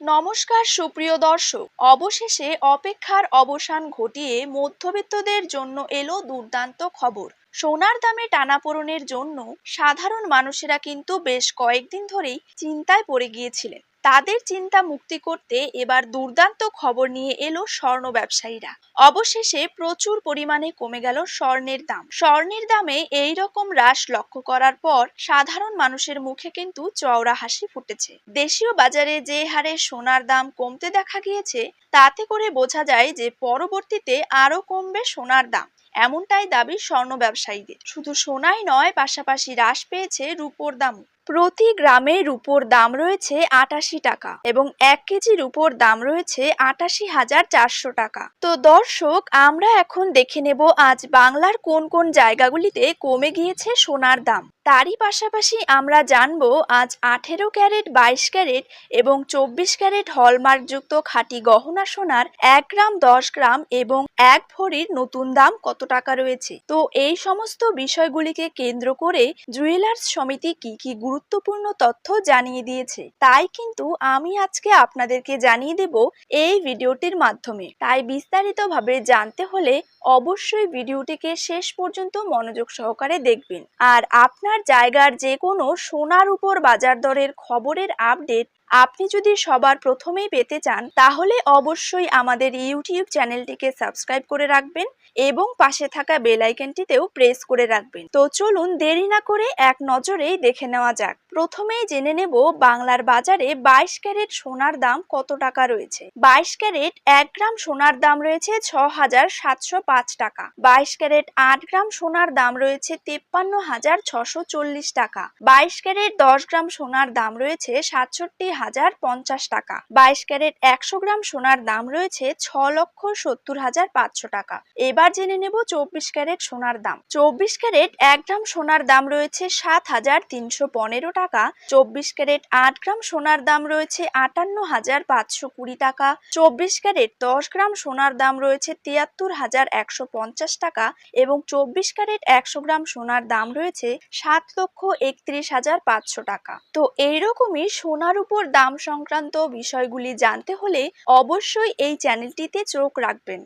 নমস্কার সুপ্রিয় দর্শক, অবশেষে অপেক্ষার অবসান ঘটিয়ে মধ্যবিত্তদের জন্য এলো দুর্দান্ত খবর। সোনার দামে টানাপোড়েনের জন্য সাধারণ মানুষেরা কিন্তু বেশ কয়েকদিন ধরেই চিন্তায় পড়ে গিয়েছিলেন। তাদের চিন্তা মুক্তি করতে এবার দুর্দান্ত খবর নিয়ে এলো স্বর্ণ ব্যবসায়ীরা। অবশেষে প্রচুর পরিমাণে কমে গেল স্বর্ণের দামে এই রকম হ্রাস লক্ষ্য করার পর সাধারণ মানুষের মুখে কিন্তু চওড়া হাসি ফুটেছে। দেশীয় বাজারে যে হারে সোনার দাম কমতে দেখা গিয়েছে, তাতে করে বোঝা যায় যে পরবর্তীতে আরো কমবে সোনার দাম, এমনটাই দাবি স্বর্ণ ব্যবসায়ীদের। শুধু সোনাই নয়, পাশাপাশি হ্রাস পেয়েছে রূপোর দামও। প্রতি গ্রামে রূপোর দাম রয়েছে ৮৮ টাকা এবং ১ কেজি রূপোর দাম রয়েছে ৮৮,৪০০ টাকা। তো দর্শক, আমরা এখন দেখে নেব আজ বাংলার কোন কোন জায়গাগুলিতে কমে গিয়েছে সোনার দাম। তারই পাশাপাশি আমরা জানবো আজ ১৮ ক্যারেট, ২২ ক্যারেট এবং ২৪ ক্যারেট হলমার্কযুক্ত খাঁটি গহনা সোনার ১ গ্রাম, ১০ গ্রাম এবং ১ ভরির নতুন দাম কত টাকা রয়েছে। তো এই সমস্ত বিষয়গুলিকে কেন্দ্র করে জুয়েলার্স সমিতি কি কি গুরুত্বপূর্ণ তথ্য জানিয়ে দিয়েছে, তাই কিন্তু আমি আজকে আপনাদেরকে জানিয়ে দেব এই ভিডিওটির মাধ্যমে। তাই বিস্তারিতভাবে জানতে হলে অবশ্যই ভিডিওটিকে শেষ পর্যন্ত মনোযোগ সহকারে দেখবেন। আর আপনার জায়গার যে কোনো সোনার উপর বাজার দরের খবরের আপডেট আপনি যদি সবার প্রথমেই পেতে চান, তাহলে অবশ্যই আমাদের ইউটিউব চ্যানেলটিকে সাবস্ক্রাইব করে রাখবেন এবং পাশে থাকা বেল আইকনটিতেও প্রেস করে রাখবেন। তো চলুন দেরি না করে এক নজরেই দেখে নেওয়া যাক। প্রথমেই জেনে নেব বাংলার বাজারে ২২ ক্যারেট সোনার দাম কত টাকা রয়েছে। ২২ ক্যারেট ১ গ্রাম সোনার দাম রয়েছে ৬,৭০৫ টাকা। ২২ ক্যারেট ৮ গ্রাম সোনার দাম রয়েছে ৫৩,৬৪০ টাকা। ২২ ক্যারেট ১০ গ্রাম সোনার দাম রয়েছে ৬৭,০৫০ টাকা। ২২ ক্যারেট ১০০ গ্রাম সোনার দাম রয়েছে ৬,৭০,৫০০ টাকা। এবার জেনে নেব ২৪ ক্যারেট সোনার দাম। ২৪ ক্যারেট ১ গ্রাম সোনার দাম রয়েছে ৭,৩১৫ টাকা। ২৪ ক্যারেট ৮ গ্রাম সোনার দাম রয়েছে ৫৮,৫২০ টাকা। ২৪ ক্যারেট ১০ গ্রাম সোনার দাম রয়েছে ৭৩,১৫০ টাকা এবং ২৪ ক্যারেট ১০০ গ্রাম সোনার দাম রয়েছে ৭,৩১,৫০০ টাকা। তো এইরকমই সোনার উপর দাম সংক্রান্ত বিষয়গুলি জানতে হলে অবশ্যই এই চ্যানেলটিতে চোখ রাখবেন।